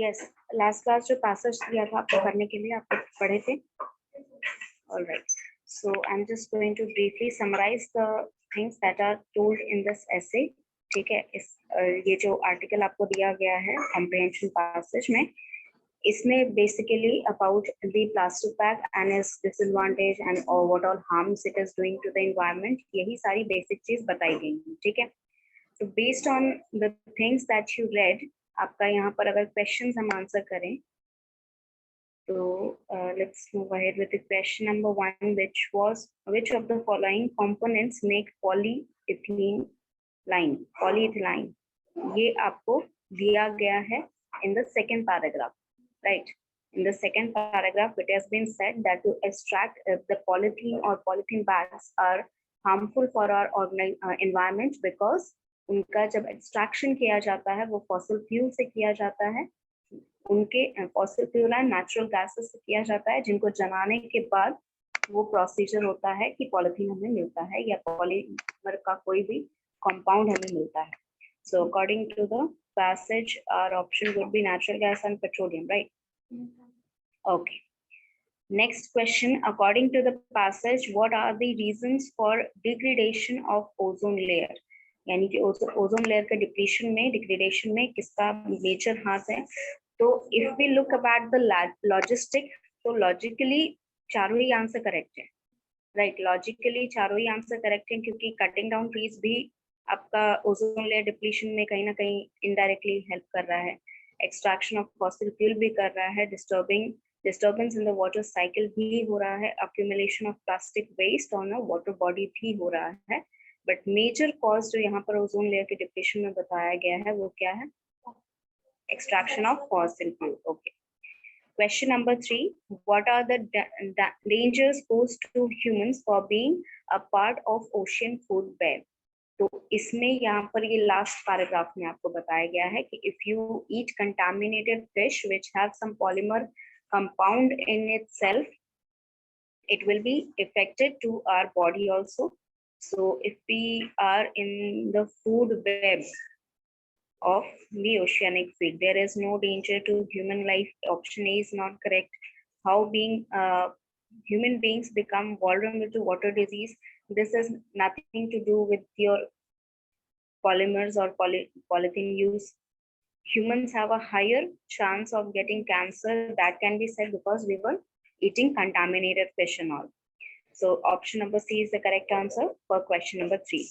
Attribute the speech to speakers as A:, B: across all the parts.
A: Yes, last class जो passage दिया था आपको करने के लिए, आप पढ़े थे। Alright, so I am just going to briefly summarise the things that are told in this essay. ठीक है, इस ये जो आर्टिकल आपको दिया गया है कॉम्प्रिहेंशन पैसेज में, इसमें basically about the plastic bag and its disadvantage and और what all harms it is doing to the environment, यही सारी बेसिक चीज बताई गई है। ठीक है, तो based on the things that you read, आपका यहाँ पर अगर क्वेश्चंस हम आंसर करें तो let's move ahead with the question number 1, which of the following components make polyethylene line, polyethylene? ये आपको दिया गया है in the second paragraph, right? In the second paragraph, it has been said that to extract the polythene or polythene bags are harmful for our environment because उनका जब extraction किया जाता है वो फॉसिल फ्यूल से किया जाता है, उनके fossil fuel and natural gases से किया जाता है, जिनको जलाने के बाद वो प्रोसीजर होता है कि पॉलीथीन हमें मिलता है या पॉलीमर का कोई भी कंपाउंड हमें मिलता है. So according to the passage, our option would be natural gas and petroleum, right? Okay. Next question, according to the passage, what are the reasons for degradation of ozone layer? यानी कि ozone layer के degradation में किसका major हाथ है? तो if we look about the logistic, तो logically चारों ही आंसर करेक्ट है, राइट? लॉजिकली चारों ही आंसर करेक्ट है, क्योंकि कटिंग डाउन ट्रीज भी आपका ओजोन लेयर डिप्लीशन में कहीं ना कहीं इनडायरेक्टली हेल्प कर रहा है, एक्सट्रैक्शन ऑफ फॉसिल फ्यूल भी कर रहा है, disturbance in the water cycle भी हो रहा है, accumulation of plastic waste on a water body भी हो रहा है. बट मेजर कॉज जो यहाँ पर ओजोन लेयर के डिप्लीशन में बताया गया है वो क्या है? Extraction of fossil fuel. Okay. Question number 3, what are the dangers posed to humans for being a part of ocean food web? तो इसमें यहाँ पर ये लास्ट पैराग्राफ में आपको बताया गया है कि if you eat contaminated fish which have some polymer compound in itself, it will be affected to our body also. So if we are in the food web of the oceanic feed, there is no danger to human life. Option A is not correct. How human beings become vulnerable to water disease? This has nothing to do with your polymers or polythene use. Humans have a higher chance of getting cancer, that can be said because we were eating contaminated fish and all. So option number C is the correct answer for question number 3.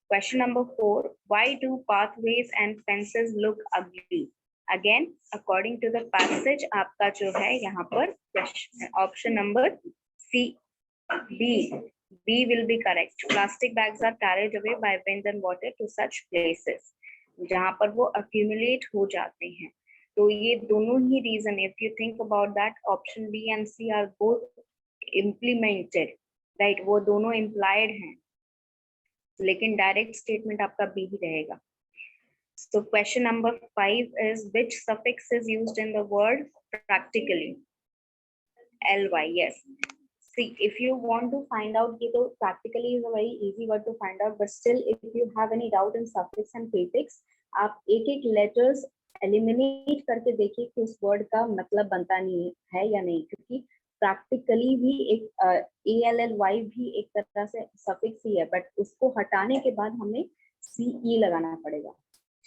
A: Question number 4, why do pathways and fences look ugly? Again, according to the passage, आपका जो है यहाँ पर option number C, B will be correct. Plastic bags are carried away by wind and water to such places जहाँ पर वो accumulate हो जाते हैं. तो ये दोनों ही reason, if you think about that, option B and C are both implemented, right? वो दोनों implied हैं, लेकिन डायरेक्ट स्टेटमेंट आपका बी ही रहेगा. So question number 5 is, which suffix is used in the word practically? ly. Yes. See, if you want to find out, ये तो practically is a very easy word to find out, but still if you have any doubt in suffix and prefix, आप एक एक letters eliminate करके देखिए कि उस word का मतलब बनता नहीं है या नहीं, क्योंकि प्रैक्टिकली भी एक ALLY भी एक तरह से सफिक्स ही है, बट उसको हटाने के बाद हमें CE लगाना पड़ेगा.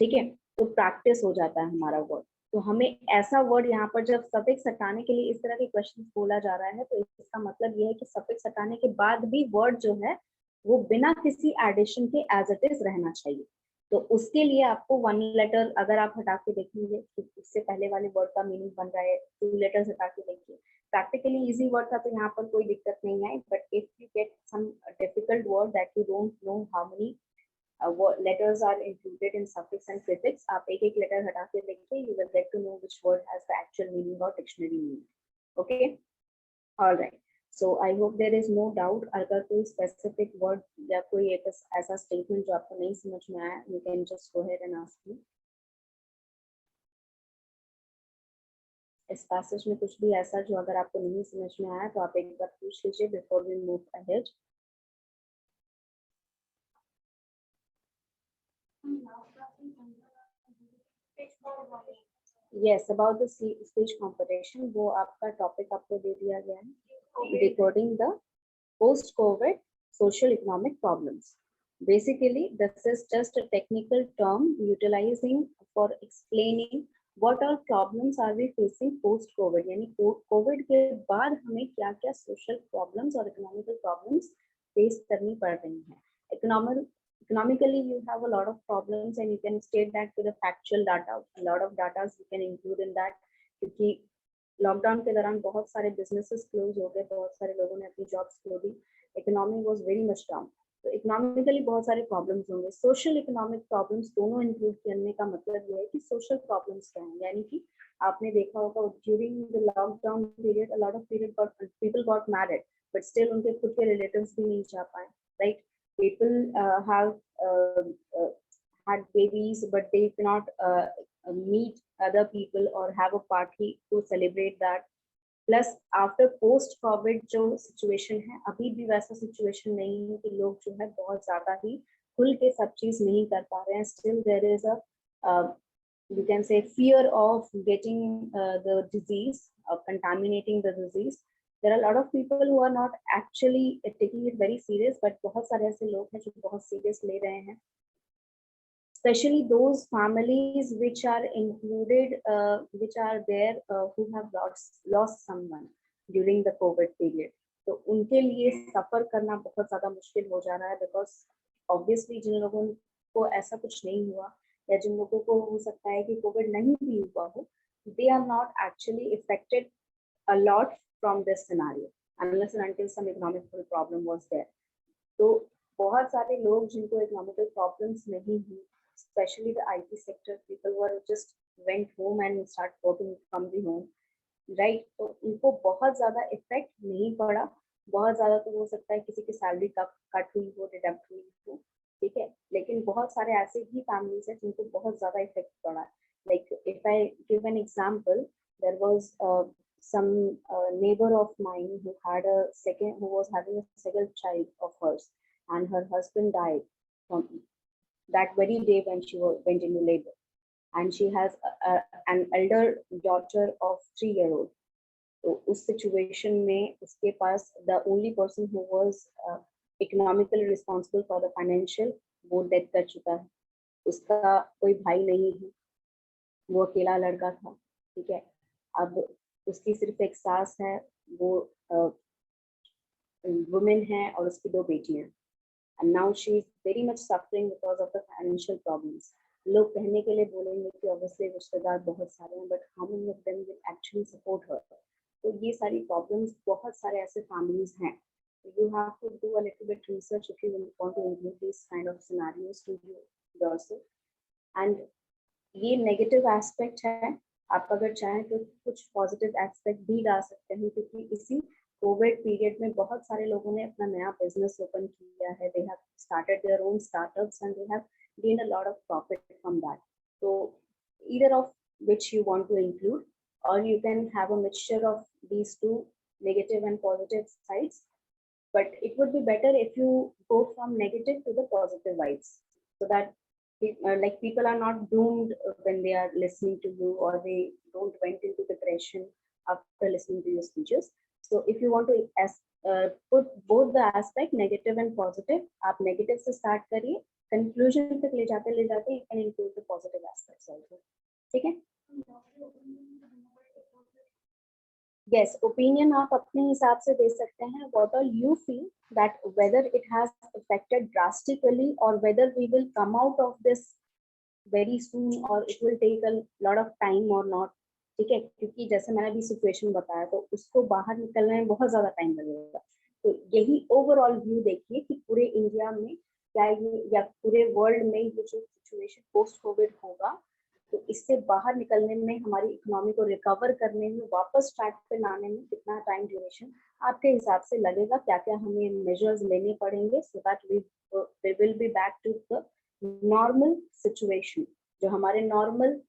A: ठीक है, तो प्रैक्टिस हो जाता है हमारा वर्ड. तो हमें ऐसा वर्ड यहाँ पर जब सफिक्स हटाने के लिए इस तरह के क्वेश्चन बोला जा रहा है, तो इसका मतलब ये है कि सफिक्स हटाने के बाद भी वर्ड जो है वो बिना किसी एडिशन के एज इट इज रहना चाहिए. तो उसके लिए आपको 1 लेटर अगर आप हटा के देखेंगे तो इससे पहले वाले वर्ड का मीनिंग बन रहा है, 2 लेटर्स हटा के देखिए. प्रैक्टिकली इजी वर्ड था तो यहाँ पर कोई दिक्कत नहीं है, but if you get some difficult word that you don't know how many letters are included in suffix and prefix, आप एक एक लेटर हटा के देखिए, you will get to know which word has the actual meaning or dictionary meaning. Okay, all right. So I hope there is no doubt. अगर कोई specific word या कोई एक ऐसा statement जो आपको नहीं समझ में आया, you can just go ahead and ask me. इस पैसेज में कुछ भी ऐसा जो अगर आपको नहीं समझ में आया तो आप एक बार पूछ लीजिए before we move ahead. Yes, about the speech competition, वो आपका टॉपिक आपको दे दिया गया है, decoding the post-COVID social economic problems. Basically, this is just a technical term utilizing for explaining what all problems are we facing post-COVID. यानी COVID के बाद हमें क्या-क्या social problems और economical problems face करनी पड़ रही हैं. Economically, you have a lot of problems and you can state that to the factual data. A lot of data you can include in that क्योंकि लॉकडाउन के दौरान बहुत सारे बिजनेसेस क्लोज हो गए, बहुत सारे लोगों ने अपनी जॉब्स खो दी, economy was very much down. तो इकोनॉमिकली बहुत सारे प्रॉब्लम्स होंगे. सोशल इकोनॉमिक प्रॉब्लम्स दोनों इंक्लूड करने का मतलब ये है कि सोशल प्रॉब्लम्स क्या हैं, यानी कि आपने देखा होगा during the lockdown period a lot of people got married but still उनके खुद के रिलेटिव्स भी नहीं जा पाए, right. People have had babies but they cannot meet other people or have a party to celebrate that. Plus after post covid जो situation है, अभी भी वैसा situation नहीं है कि लोग जो है बहुत ज्यादा ही खुल के सब चीज नहीं कर पा रहे हैं. Still there is a you can say fear of getting the disease, of contaminating the disease. There are a lot of people who are not actually taking it very serious, but बहुत सारे ऐसे लोग हैं जो बहुत serious ले रहे हैं. Especially those families which are included, which are there, who have lost someone during the COVID period. तो उनके लिए सफर करना बहुत ज़्यादा मुश्किल हो जा रहा है because obviously जिन लोगों को ऐसा कुछ नहीं हुआ या जिन लोगों को हो सकता है कि कोविड नहीं भी हुआ हो, they are not actually affected a lot from this scenario unless and until some economical problem was there. तो बहुत सारे लोग जिनको economical problems नहीं हुई, especially the IT sector, people were just went home and start working from the home, right. तो उनको बहुत ज़्यादा इफेक्ट नहीं पड़ा. बहुत ज़्यादा तो हो सकता है किसी की सैलरी कट हुई हो, डिडक्ट हुई हो, ठीक है, लेकिन बहुत सारे ऐसे भी फैमिलीज हैं जिनको बहुत ज़्यादा इफेक्ट पड़ा है. Like if I give an example, there was some neighbor of mine who was having a second child of hers, and her husband died from that very day when she went into labor, and she has an elder daughter of 3-year-old. तो उस situation में उसके पास the only person who was economically responsible for the financial, वो death कर चुका है. उसका कोई भाई नहीं है, वो अकेला लड़का था, ठीक है. अब उसकी सिर्फ एक सास है, वो वुमेन है और उसकी 2 बेटियां. And now she is very much suffering because of the financial problems. लोग कहने के लिए बोलेंगे कि obviously रिश्तेदार बहुत सारे हैं, but how many of them will actually support her? तो ये सारी problems बहुत सारे ऐसे families हैं. You have to do a little bit research if you want to include these kind of scenarios to you yourself. And ये negative aspect है. आप अगर चाहें तो कुछ positive aspect भी डाल सकते हैं, क्योंकि इसी कोविड पीरियड में बहुत सारे लोगों ने अपना नया बिजनेस ओपन किया है. They have started their own startups and they have gained a lot of profit from that. तो either of which you want to include, और you can have a mixture of these two negative and positive sides, but it would be better if you go from negative to the positive vibes, so that like people are not doomed when they are listening to you, or they don't went into depression after listening to your speeches. So if you want to put both the aspect negative and positive, आप negative से start करिए, conclusion तक ले जाते you can include the positive aspects also. ठीक है? Yes, opinion आप अपने हिसाब से दे सकते हैं. What all you feel that whether it has affected drastically or whether we will come out of this very soon or it will take a lot of time or not. ठीक है, क्योंकि जैसे मैंने अभी सिचुएशन बताया तो उसको बाहर निकलने में बहुत ज्यादा टाइम लगेगा. तो यही ओवरऑल व्यू देखिए कि पूरे इंडिया में क्या ये या पूरे वर्ल्ड में ये जो सिचुएशन पोस्ट कोविड होगा, तो इससे बाहर निकलने में, हमारी इकोनॉमी को रिकवर करने में, वापस ट्रैक पे लाने में कितना टाइम ड्यूरेशन आपके हिसाब से लगेगा, क्या क्या हमें मेजर्स लेने पड़ेंगे, so that we will be back to the normal situation जो हमारे नॉर्मल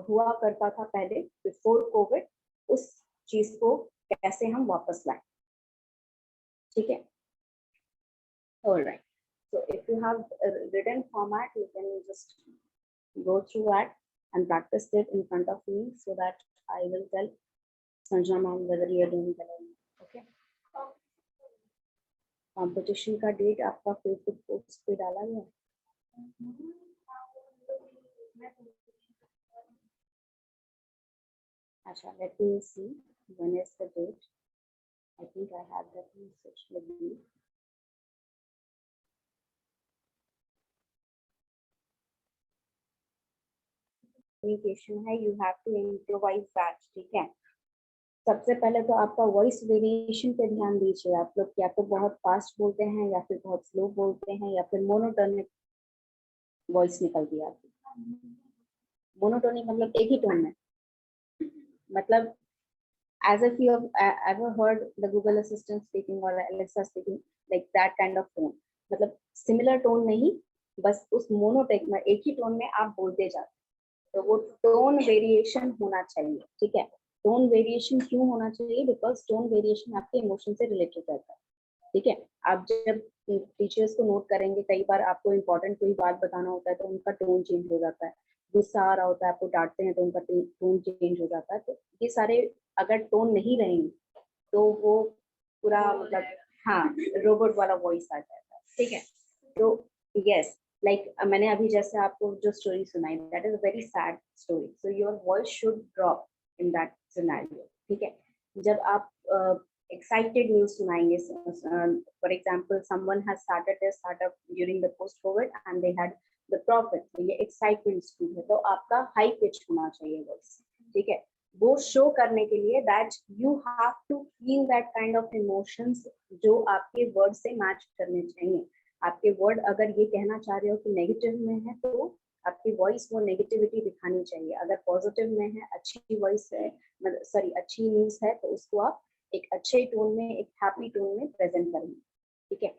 A: हुआ करता था पहले बिफोर कोविड, उस चीज को कैसे हम वापस लाएं. ठीक है? Alright, so if you have a written format, you can just go through that and practiced it in front of me so that I will tell Sanjana ma'am whether you are doing well or not. Okay. Competition का date आपका Facebook post पे डाला गया? अच्छा, let me see when is the date. I think I have that message with me. Communication है, you have to improvise that. ठीक है, सबसे पहले तो आपका वॉइस वेरिएशन पे ध्यान दीजिए। आप लोग या तो बहुत फास्ट बोलते हैं या फिर बहुत स्लो बोलते हैं या फिर मोनोटोनिक वॉइस निकलती है आपकी। मोनोटोनिक मतलब एक ही टोन में, मतलब as if you have ever heard the Google Assistant speaking or Alexa speaking, like that kind of tone. मतलब similar tone नहीं, बस उस मोनोटेक में एक ही टोन में आप बोलते जाते, तो वो टोन वेरिएशन होना चाहिए। ठीक है, टोन वेरिएशन क्यों होना चाहिए? बिकॉज टोन वेरिएशन आपके इमोशन से रिलेटेड रहता है। ठीक है, आप जब टीचर्स को नोट करेंगे, कई बार आपको इम्पोर्टेंट कोई बात बताना होता है तो उनका टोन चेंज हो जाता है, गुस्सा आ रहा होता है, आपको डांटते हैं तो उनका टोन चेंज हो जाता है। तो ये सारे अगर टोन नहीं रहेंगे तो वो पूरा मतलब हाँ रोबोट वाला वॉइस आ जाता है। ठीक है, तो यस, लाइक मैंने अभी जैसे आपको जो स्टोरी सुनाई, that is a very sad story, so your voice should drop in that scenario. ठीक है, जब आप excited news सुनाएंगे, for example someone has started their startup during the post covid and they had the profit, तो ये excitement school है, तो आपका हाई पिच होना चाहिए वॉइस। ठीक है, वो शो करने के लिए that you have to feel that kind of emotions जो आपके वर्ड से मैच करने चाहिए। आपके वर्ड अगर ये कहना चाह रहे हो कि नेगेटिव में है तो आपकी वॉइस वो नेगेटिविटी दिखानी चाहिए, अगर पॉजिटिव में है, अच्छी वॉइस है, सॉरी अच्छी न्यूज है, तो उसको आप एक अच्छे टोन में, एक हैप्पी टोन में प्रेजेंट करेंगे। ठीक है,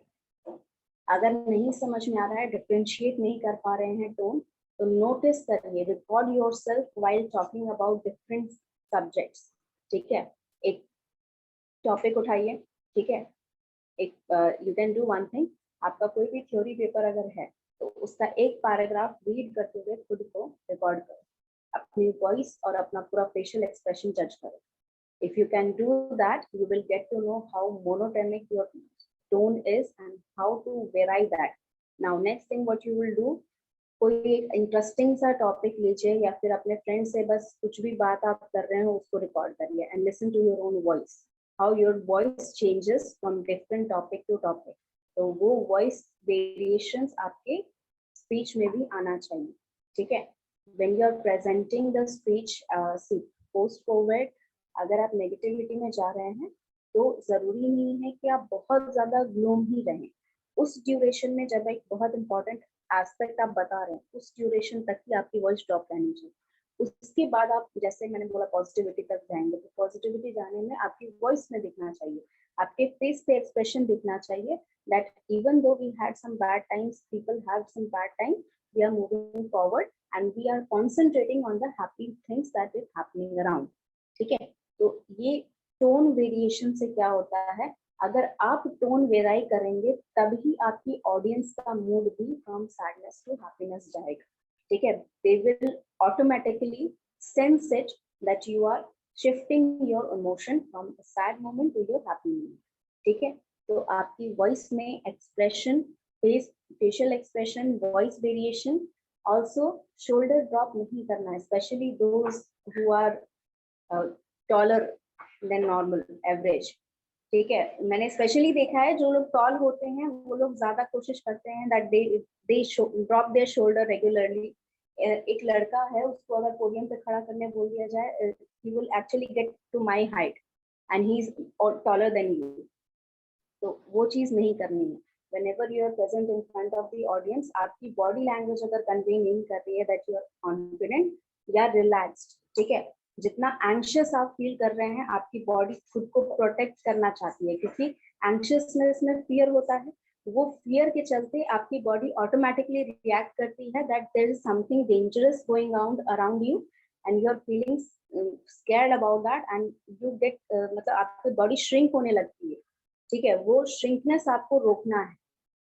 A: अगर नहीं समझ में आ रहा है, डिफरेंशिएट नहीं कर पा रहे हैं टोन, तो नोटिस करिए, record yourself while talking about different subjects. ठीक है, एक टॉपिक उठाइए। ठीक है, एक you can do one thing, आपका कोई भी थ्योरी पेपर अगर है तो उसका एक पैराग्राफ रीड करते हुए खुद को रिकॉर्ड करो, अपनी वॉइस और अपना पूरा फेशियल एक्सप्रेशन जज करो। If you can do that, you will get to know how monotonic your tone is and how to vary that. Now, next thing what you will do, कोई interesting सा topic लीजिए या फिर अपने friend से बस कुछ भी बात आप कर रहे हो उसको रिकॉर्ड करिए and listen to your own voice, how your voice changes from different topic to topic. तो वो वॉइस वेरिएशंस आपके स्पीच में भी आना चाहिए। ठीक है, when you are presenting the speech post Covid, अगर आप नेगेटिविटी में जा रहे हैं तो जरूरी नहीं है कि आप बहुत ज्यादा ग्लूम ही रहें। उस ड्यूरेशन में जब एक बहुत इंपॉर्टेंट एस्पेक्ट आप बता रहे हैं, उस ड्यूरेशन तक ही आपकी वॉइस ड्रॉप रहनी चाहिए। उसके बाद आप जैसे मैंने बोला पॉजिटिविटी तक जाएंगे, तो पॉजिटिविटी जाने में आपकी वॉइस में दिखना चाहिए, आपके फेस पे एक्सप्रेशन दिखना चाहिए that even though we had some bad times, people have some bad time, we are moving forward and we are concentrating on the happy things that is happening around. ठीक है, तो ये tone variation से क्या होता है, अगर आप टोन वेराई करेंगे तभी आपकी ऑडियंस का मूड भी फ्रॉम सैडनेस टू हैप्पीनेस जाएगा। ठीक है, they will automatically sense it that you are shifting your emotion from sad moment to your happy moment. ठीक है, तो आपकी वॉइस में expression, facial expression, voice variation, also shoulder drop नहीं करना है, specially those who are taller than normal average. ठीक है, मैंने स्पेशली देखा है जो लोग टॉल होते हैं वो लोग ज्यादा कोशिश करते हैं that they drop there shoulder regularly. एक लड़का है, उसको अगर पोडियम पे खड़ा करने बोल दिया जाए, he will actually get to my height and he is taller than you, तो वो चीज नहीं करनी है। whenever you are present in front of the audience, आपकी बॉडी लैंग्वेज अगर कन्वे नहीं कर रही है दैट यू आर कॉन्फिडेंट या रिलैक्स्ड, ठीक है, जितना एंशियस आप फील कर रहे हैं, आपकी बॉडी खुद को प्रोटेक्ट करना चाहती है, क्योंकि एंशियसनेस में फियर होता है, वो फियर के चलते आपकी बॉडी ऑटोमेटिकली रिएक्ट करती है that there is something dangerous going around you and you are feeling scared about that and you get मतलब आपकी बॉडी श्रिंक होने लगती है। ठीक है, वो श्रिंकनेस आपको रोकना है।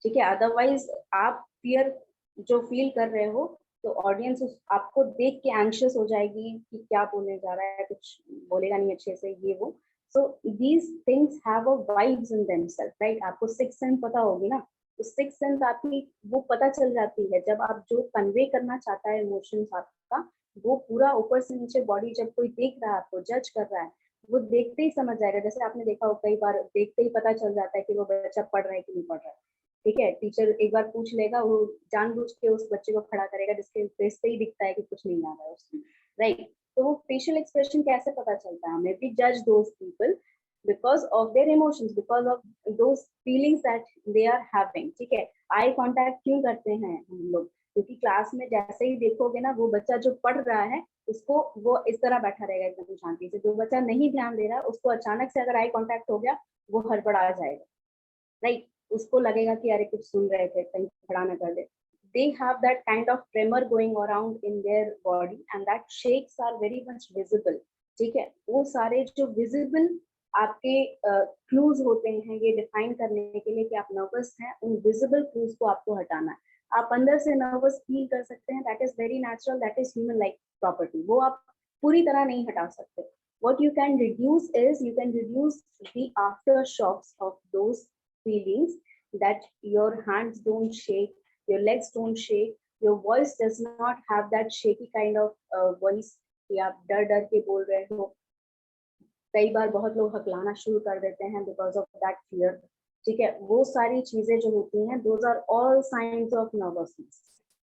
A: ठीक है, अदरवाइज आप फियर जो फील कर रहे हो तो ऑडियंस आपको देख के एंशियस हो जाएगी कि क्या बोलने जा रहा है, कुछ बोलेगा नहीं अच्छे से, ये वो. So these things have a vibes in themselves, right. आपको सिक्स सेंस पता होगी ना, तो सिक्स सेंस आपकी वो पता चल जाती है जब आप जो कन्वे करना चाहता है इमोशंस आपका, वो पूरा ऊपर से नीचे बॉडी, जब कोई देख रहा है आपको, जज कर रहा है, वो देखते ही समझ जाएगा. जैसे आपने देखा हो कई बार देखते ही पता चल जाता है कि वो बच्चा पढ़ रहा है कि नहीं पढ़ रहा है. ठीक है, टीचर एक बार पूछ लेगा, वो जानबूझ के उस बच्चे को खड़ा करेगा जिसके फेस पे ही दिखता है कि कुछ नहीं आ रहा है उसमें, राइट. तो वो फेशियल एक्सप्रेशन कैसे पता चलता है हमें? वी जज those people because of their emotions, because of those feelings that they are having. ठीक है, आई कांटेक्ट क्यों करते हैं हम लोग? क्योंकि क्लास में जैसे ही देखोगे ना, वो बच्चा जो पढ़ रहा है उसको, वो इस तरह बैठा रहेगा एकदम शांति से. जो बच्चा नहीं ध्यान दे रहा है उसको अचानक से अगर आई कांटेक्ट हो गया, वो हड़बड़ा जाएगा, राइट. उसको लगेगा कि अरे कुछ सुन रहे थे, कहीं खड़ा ना कर दे. They have that kind of tremor going around in their body and that shakes are very much visible. ठीक है, वो सारे जो visible आपके क्लूज होते हैं ये डिफाइन करने के लिए कि आप नर्वस हैं, उन विजिबल क्लूज को आपको हटाना है. आप अंदर से नर्वस फील कर सकते हैं, that is very natural, that is human like property. वो आप पूरी तरह नहीं हटा सकते. What you can reduce is you can reduce the aftershocks of those feelings, that your hands don't shake, your legs don't shake, your voice does not have that shaky kind of voice कि आप डर डर के बोल रहे हो. कई बार बहुत लोग हकलाना शुरू कर देते हैं बिकॉज ऑफ दैट फियर. ठीक है, वो सारी चीजें जो होती हैं, those are all science of nervousness.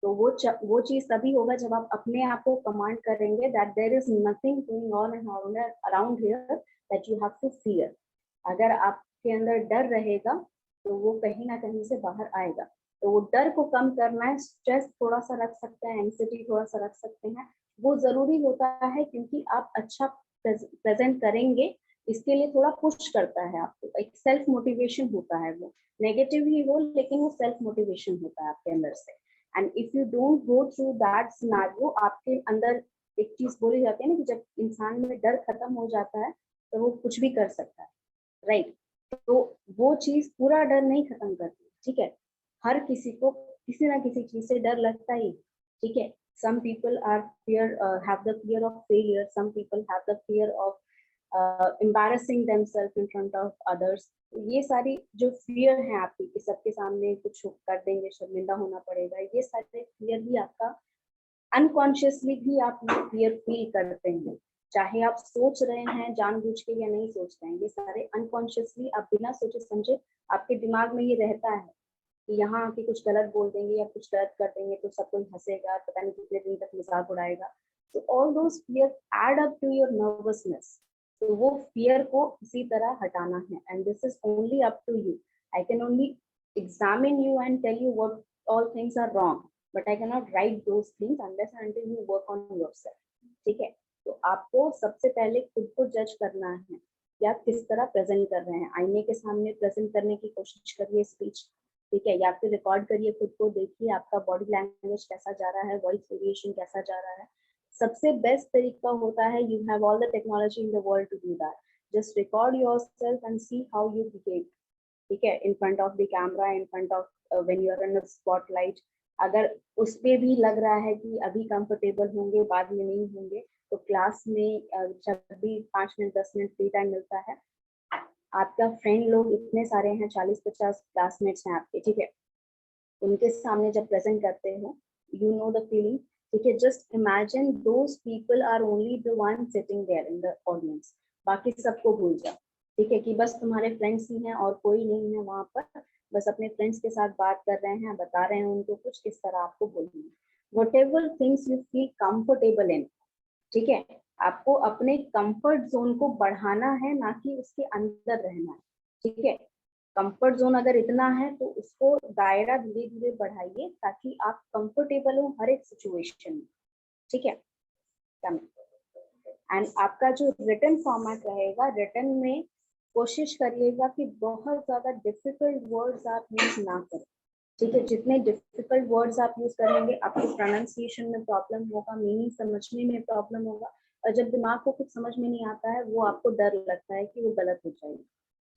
A: तो वो चीज तभी होगा जब आप अपने आप को कमांड करेंगे that there is nothing going on and around here that you have to fear. अगर आपके अंदर डर रहेगा तो वो कहीं ना कहीं से बाहर आएगा. तो वो डर को कम करना है, स्ट्रेस थोड़ा सा रख सकते हैं, एंग्जाइटी थोड़ा सा रख सकते हैं. वो जरूरी होता है क्योंकि आप अच्छा प्रेजेंट करेंगे, इसके लिए थोड़ा पुश करता है आपको, एक सेल्फ मोटिवेशन होता है. वो नेगेटिव ही हो लेकिन वो सेल्फ मोटिवेशन होता है आपके अंदर से. And if you don't go through that scenario, आपके अंदर एक चीज बोली जाती है ना कि जब इंसान में डर खत्म हो जाता है तो वो कुछ भी कर सकता है, राइट. तो वो चीज पूरा डर नहीं खत्म करती. ठीक है, हर किसी को किसी ना किसी चीज से डर लगता ही. ठीक है, some people are have the fear of failure, some people have the fear of embarrassing themselves in front of others. ये सारी जो फियर है आपकी कि सबके सामने कुछ कर देंगे, शर्मिंदा होना पड़ेगा, ये सारे फियर भी आपका अनकॉन्शियसली भी आप फियर फील करते हैं, चाहे आप सोच रहे हैं जानबूझ के या नहीं सोच रहे हैं. ये सारे अनकॉन्शियसली आप बिना सोचे समझे आपके दिमाग में ये रहता है कि यहाँ आके कुछ गलत बोल देंगे या कुछ गलत कर देंगे तो सब कोई हंसेगा, पता नहीं कितने दिन तक मजाक उड़ाएगा. तो all those fear add up to your nervousness. तो वो फियर को इसी तरह हटाना है and this is only up to you. I can only examine you and tell you what all things are wrong, but I can not right those things unless and until you work on yourself. ठीक है, तो आपको सबसे पहले खुद को जज करना है कि आप किस तरह प्रेजेंट कर रहे हैं. आईने के सामने प्रेजेंट करने की कोशिश करिए स्पीच. ठीक है, या फिर रिकॉर्ड करिए, खुद को देखिए आपका बॉडी लैंग्वेज कैसा जा रहा है, वॉइस वेरिएशन कैसा जा रहा है. सबसे बेस्ट तरीका होता है, you have all the technology in the world to do that. Just record yourself and see how you behave. ठीक है, in front of the camera, in front of when you are in the spotlight. अगर उस पे भी लग रहा है कि अभी कंफर्टेबल होंगे, बाद में नहीं होंगे, तो क्लास में जब भी 5 मिनट 10 मिनट फ्री टाइम मिलता है, आपका फ्रेंड लोग इतने सारे हैं, 40-50 क्लासमेट्स हैं आपके. ठीक है, उनके सामने जब प्रेजेंट करते हो, यू नो द फीलिंग. ठीक है, just imagine those people are only the one sitting there in the audience. बाकी सबको भूल जाओ. ठीक है, कि बस तुम्हारे फ्रेंड्स ही हैं और कोई नहीं है वहां पर. बस अपने फ्रेंड्स के साथ बात कर रहे हैं, बता रहे हैं उनको कुछ किस तरह आपको बोलना है. Whatever things you feel comfortable in. ठीक है, आपको अपने कंफर्ट जोन को बढ़ाना है, ना कि उसके अंदर रहना है. ठीक है, कंफर्ट जोन अगर इतना है तो उसको दायरा धीरे धीरे बढ़ाइए ताकि आप कंफर्टेबल हो हर एक सिचुएशन में. ठीक है, एंड आपका जो रिटन फॉर्मेट रहेगा, रिटन में कोशिश करिएगा कि बहुत ज्यादा डिफिकल्ट वर्ड्स आप यूज ना करें. ठीक है, जितने डिफिकल्ट वर्ड्स आप यूज करेंगे आपको प्रोनाउंसिएशन में प्रॉब्लम होगा, मीनिंग समझने में प्रॉब्लम होगा, और जब दिमाग को कुछ समझ में नहीं आता है वो आपको डर लगता है कि वो गलत हो जाएगी.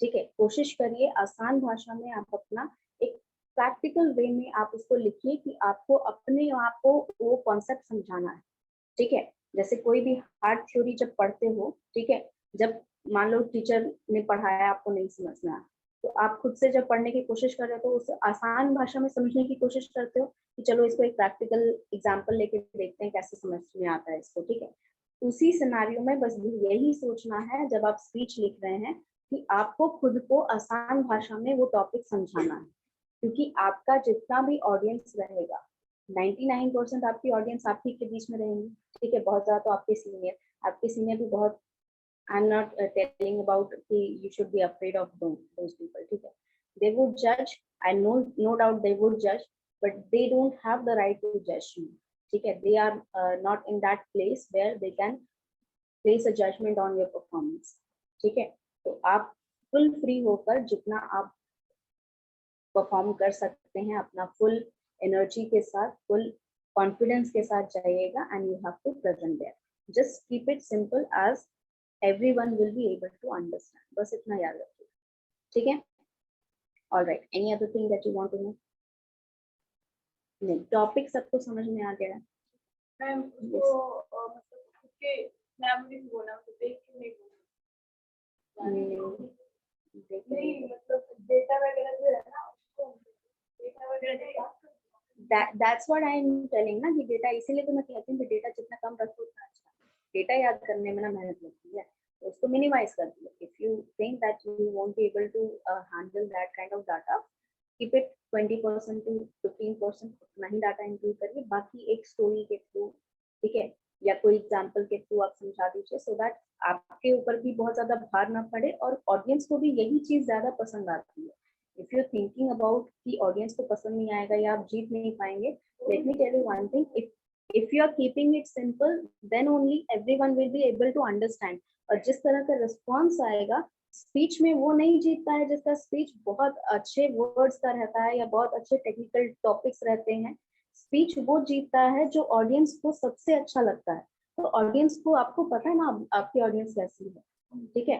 A: ठीक है, कोशिश करिए आसान भाषा में आप अपना एक प्रैक्टिकल वे में आप उसको लिखिए कि आपको अपने आप को वो कॉन्सेप्ट समझाना है, ठीक है। जैसे कोई भी हार्ड थ्योरी जब पढ़ते हो, ठीक है, जब मान लो टीचर ने पढ़ाया आपको नहीं समझना है, तो आप खुद से जब पढ़ने की कोशिश कर रहे हो तो उसे आसान भाषा में समझने की कोशिश करते हो कि चलो इसको एक प्रैक्टिकल एग्जाम्पल लेके देखते हैं कैसे समझ में आता है इसको, ठीक है। उसी सिनारियो में बस यही सोचना है जब आप स्पीच लिख रहे हैं कि आपको खुद को आसान भाषा में वो टॉपिक समझाना है, क्योंकि आपका जितना भी ऑडियंस रहेगा 99% आपकी ऑडियंस आप ही के बीच में रहेंगी, ठीक है। बहुत ज्यादा तो आपके सीनियर भी बहुत, I am not telling about कि you should be afraid of those people, ठीक है। दे वुड जज, I know, no doubt they would जज, but they don't have the right to जज यू, ठीक है। They are not in that place where they can place a judgement on your performance, ठीक है। तो आप full free होकर जितना आप परफॉर्म कर सकते हैं अपना फुल एनर्जी के साथ, फुल कॉन्फिडेंस के साथ जाइएगा and you have to present there. Just keep it simple as everyone will be able to understand, बस इतना याद रखिए, ठीक है। Alright, any other thing that you want to know? नहीं, टॉपिक सबको समझ में आ गया?
B: मैम उसको मतलब उसके मेमोरी बोला तो देख के नहीं बोला नहीं मतलब डेटा वगैरह जो है ना उसको डेटा वगैरह
A: that's what I'm telling ना कि डेटा, इसीलिए तो मैं कहती हूँ कि डेटा जितना कम रखो उतना अच्छा। डेटा याद करने में ना मेहनत लगती है, तो उसको मिनिमाइज कर दो। If you think that you won't be able to handle that kind of data, keep it 20% to 15%, उतना ही डाटा इंक्लूड करिए, बाकी एक स्टोरी के थ्रू, ठीक है, या कोई एग्जाम्पल के थ्रू आप समझा दीजिए, सो दैट आपके ऊपर भी बहुत ज्यादा भार ना पड़े और ऑडियंस को भी यही चीज ज्यादा पसंद आती है। इफ यू थिंकिंग अबाउट कि ऑडियंस को पसंद नहीं आएगा या आप जीत नहीं पाएंगे, let me tell you one thing, if you are keeping it simple, then only everyone will be able to understand। और जिस तरह का रिस्पॉन्स आएगा स्पीच में, वो नहीं जीतता है जिसका स्पीच बहुत अच्छे वर्ड्स का रहता है या बहुत अच्छे टेक्निकल टॉपिक्स रहते हैं। स्पीच वो जीतता है जो ऑडियंस को सबसे अच्छा लगता है। तो ऑडियंस को, आपको पता है ना आपकी ऑडियंस कैसी है, ठीक है।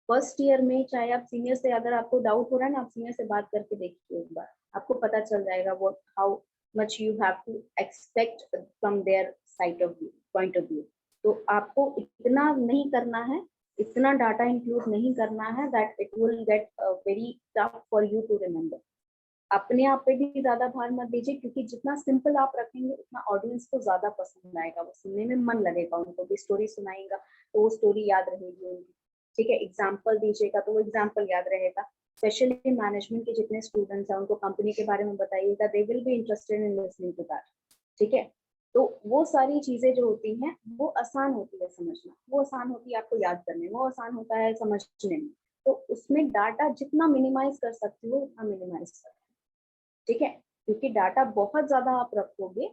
A: फर्स्ट ईयर में चाहे आप सीनियर से, अगर आपको डाउट हो रहा है ना, आप सीनियर से बात करके देखिए एक बार, आपको पता चल जाएगा वो how much you have to expect from their side of view, point of view. तो आपको इतना नहीं करना है, इतना डाटा इंक्लूड नहीं करना है that it will get very tough for you to remember. अपने आप पे भी ज्यादा भार मत दीजिए, क्योंकि जितना सिंपल आप रखेंगे उतना ऑडियंस को ज्यादा पसंद आएगा, वो सुनने में मन लगेगा, उनको भी स्टोरी सुनाएगा तो वो स्टोरी याद रहेगी उनकी, ठीक है। एग्जाम्पल दीजिएगा तो वो एग्जाम्पल याद रहेगा। स्पेशली मैनेजमेंट के जितने स्टूडेंट्स हैं उनको कंपनी के बारे में बताइएगा, they will be interested in listening to that, ठीक है। तो वो सारी चीजें जो होती हैं वो आसान होती है समझना, वो आसान होती है आपको याद करने में, वो आसान होता है समझने में। तो उसमें डाटा जितना मिनिमाइज कर सकती हो उतना मिनिमाइज कर, ठीक है। क्योंकि डाटा बहुत ज्यादा आप रखोगे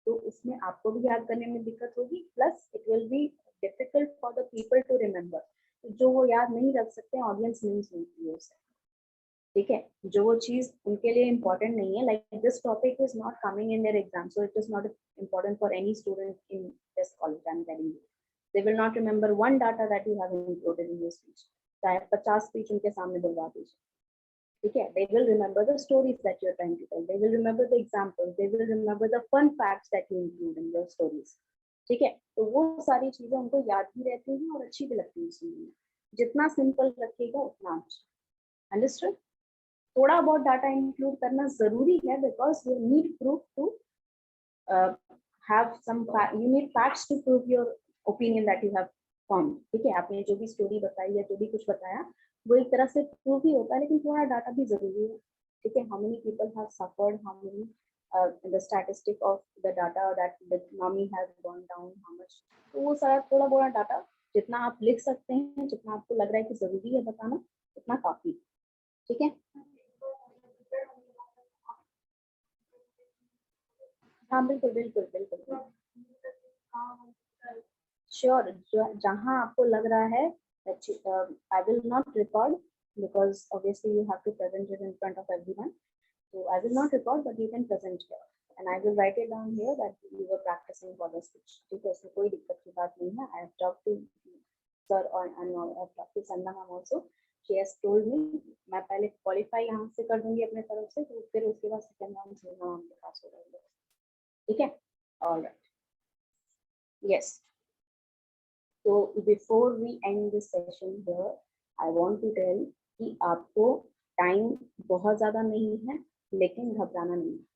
A: तो उसमें आपको भी याद करने में दिक्कत होगी, plus it will be difficult for the people to remember. जो वो याद नहीं रख सकते, ऑडियंस नहीं सुनती है उसे, ठीक है। जो वो चीज उनके लिए इम्पोर्टेंट नहीं है, like this topic is not coming in their exam, so it is not important for any student in this college, I am telling you. They will not remember one data that you have included in your speech, चाहे 50 speech उनके सामने बुलवा दीजिए, ठीक है। They will remember the stories that you're trying to tell, they will remember the examples, they will remember the fun facts that you include in your stories, ठीक है। तो वो सारी चीजें उनको याद भी रहती हैं और अच्छी भी लगती है सुनने में। जितना सिंपल रखिएगा उतना अच्छा, अंडरस्टूड। थोड़ा बहुत डाटा इंक्लूड करना जरूरी है, because you need proof to have some you need facts to prove your opinion that you have formed, ठीक है। आपने जो भी स्टोरी बताई या जो भी कुछ बताया वो एक तरह से प्रूफ ही होता है, लेकिन थोड़ा डाटा भी जरूरी है, ठीक है। How many people have suffered, how many the statistic of the data that the economy has gone down, how much, तो वो सारा थोड़ा बहुत डाटा जितना आप लिख सकते हैं, जितना आपको लग रहा है कि जरूरी है बताना, उतना काफी, ठीक है। हाँ बिल्कुल बिल्कुल बिल्कुल श्योर। जहाँ आपको लग रहा है I will not record, because obviously you have to present it in front of everyone, so I will not record but you can present here and I will write it down here that you were practicing for the speech, ठीक है। इसमें कोई दिक्कत की बात नहीं है। I have talked to sir and I have talked to Sandha ma'am also, she has told me, मैं पहले क्वालिफाई यहाँ से कर दूंगी अपने तरफ से, तो फिर उसके बाद सेकंड राउंड से हम आपके पास हो जाएंगे, ठीक है? Alright, yes. तो before we end this session here, I want to tell कि आपको टाइम बहुत ज़्यादा नहीं है, लेकिन घबराना नहीं है।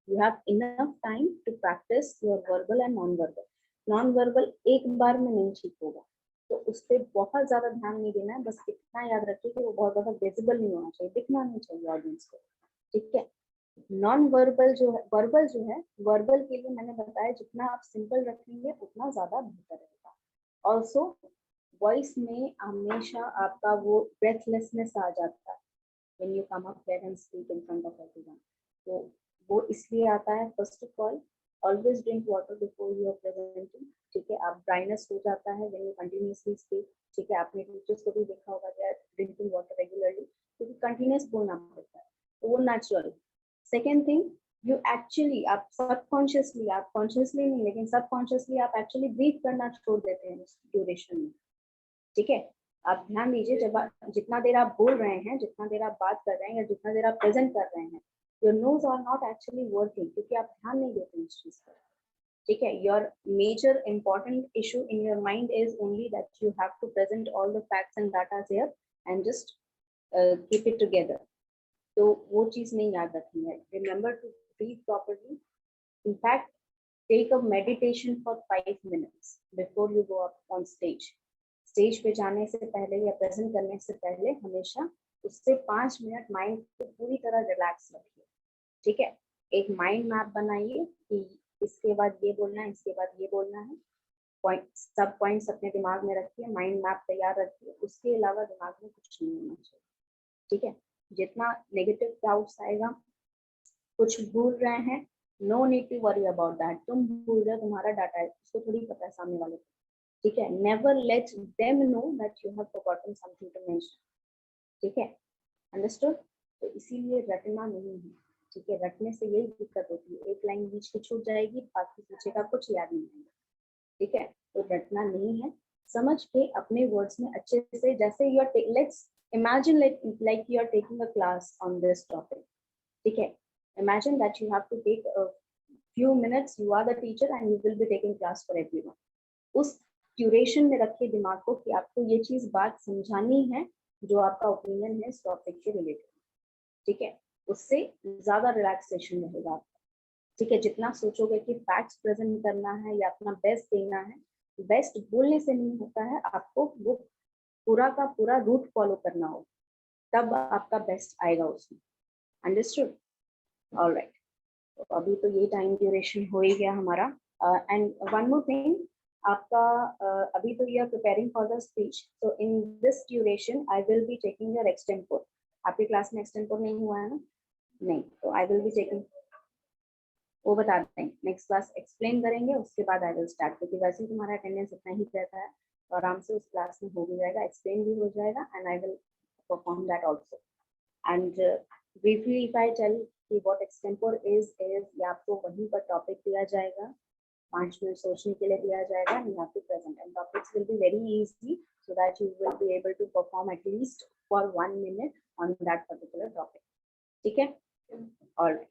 A: You have enough time to practice your verbal and non-verbal. Non-verbal एक बार में नहीं ठीक होगा, तो उस पर बहुत ज़्यादा ध्यान नहीं देना है, बस इतना याद रखिए कि वो बहुत ज़्यादा विजिबल नहीं होना चाहिए, दिखना नहीं चाहिए ऑडियंस को, ठीक है? नॉन वर्बल जो है, वर्बल जो है, वर्बल के लिए मैंने बताया जितना आप सिंपल रखेंगे उतना ज़्यादा बेहतर रहेगा। ऑल्सो वॉइस में हमेशा आपका वो ब्रेथलेसनेस आ जाता है when you come up there and speak in front of everyone, तो वो इसलिए आता है। First of all, always drink water before you are presenting, ठीक है? आप ड्राइनेस हो जाता है व्हेन यू कंटिन्यूअसली स्पीक, ठीक है? आपने टीचर्स को भी देखा होगा they are drinking water regularly, क्योंकि कंटिन्यूअस बोलना पड़ता है, तो वो natural. Second thing, you actually, आप सबकॉन्शियसली, आप कॉन्शियसली नहीं लेकिन सबकॉन्शियसली आप एक्चुअली ब्रीथ करना छोड़ देते हैं उस ड्यूरेशन में, ठीक है? आप ध्यान दीजिए, जब जितना देर आप बोल रहे हैं, जितना देर आप बात कर रहे हैं, या जितना देर आप प्रेजेंट कर रहे हैं, your nose are not actually working, क्योंकि आप ध्यान नहीं देते इस चीज पर, ठीक है? Your major important issue in your mind is only that you have to present all the facts and data here and just keep it together, तो वो चीज नहीं याद रखनी है। Remember to breathe properly, in fact take a meditation for 5 minutes before you go up on stage. Stage पे जाने से पहले या प्रेजेंट करने से पहले हमेशा उससे 5 मिनट माइंड को पूरी तरह रिलैक्स रखिए, ठीक है? एक माइंड मैप बनाइए कि इसके बाद ये बोलना है, इसके बाद ये बोलना है, पॉइंट, सब पॉइंट्स अपने दिमाग में रखिए, माइंड मैप तैयार रखिए, उसके अलावा दिमाग में कुछ नहीं होना चाहिए, ठीक है? जितना नेगेटिव डाउट्स आएगा, कुछ भूल रहे हैं, no need to worry about that, तुम भूल रहे हो, तुम्हारा डाटा है, उसको थोड़ी पता है सामने वाले को, ठीक है? Never let them know that you have forgotten something to mention, ठीक है? अंडरस्टूड? तो इसीलिए रटना नहीं है, ठीक है? रटने से यही दिक्कत होती है, एक लाइन बीच की छूट जाएगी, बाकी पीछे का कुछ याद नहीं आएगा, ठीक है? तो रटना नहीं है, समझ के अपने वर्ड्स में अच्छे से, जैसे you are, let's imagine like you are taking a class on this topic, ठीक है? Imagine that you have to take a few minutes, you are the teacher and you will be taking class for everyone. उस duration में रखिए दिमाग को कि आपको ये चीज बात समझानी है जो आपका ओपिनियन है इस टॉपिक के रिलेटेड, ठीक है? उससे ज्यादा रिलैक्सेशन रहेगा आपका, ठीक है? जितना सोचोगे कि फैक्ट्स प्रेजेंट करना है या अपना बेस्ट देना है, बेस्ट बोलने से नहीं होता है, आपको वो पूरा का पूरा रूट फॉलो करना हो, तब आपका बेस्ट आएगा उसमें। अंडरस्टूड? ऑलराइट, तो अभी तो ये टाइम ड्यूरेशन हो ही गया हमारा। एंड वन मोर थिंग, आपका अभी तो you are preparing for the speech, so in this duration I will be taking your extempore. आपकी क्लास में एक्सटेम्पोर नहीं हुआ है ना? नहीं, तो आई विल बी टेकिंग, वो बता दें नेक्स्ट क्लास एक्सप्लेन करेंगे, उसके बाद आई विल स्टार्ट, क्योंकि वैसे ही तुम्हारा अटेंडेंस इतना ही रहता है, तो आराम से उस क्लास में हो भी जाएगा, एक्सप्लेन भी हो जाएगा, and I will perform that also. And briefly if I tell कि व्हाट एक्सटेम्पोर इज ये आपको वहीं पर टॉपिक दिया जाएगा, 5 मिनट सोचने के लिए दिया जाएगा, and you have to present, and topics will be very easy so that you will be able to perform at least for 1 minute on that particular topic, ठीक है? ऑलराइट,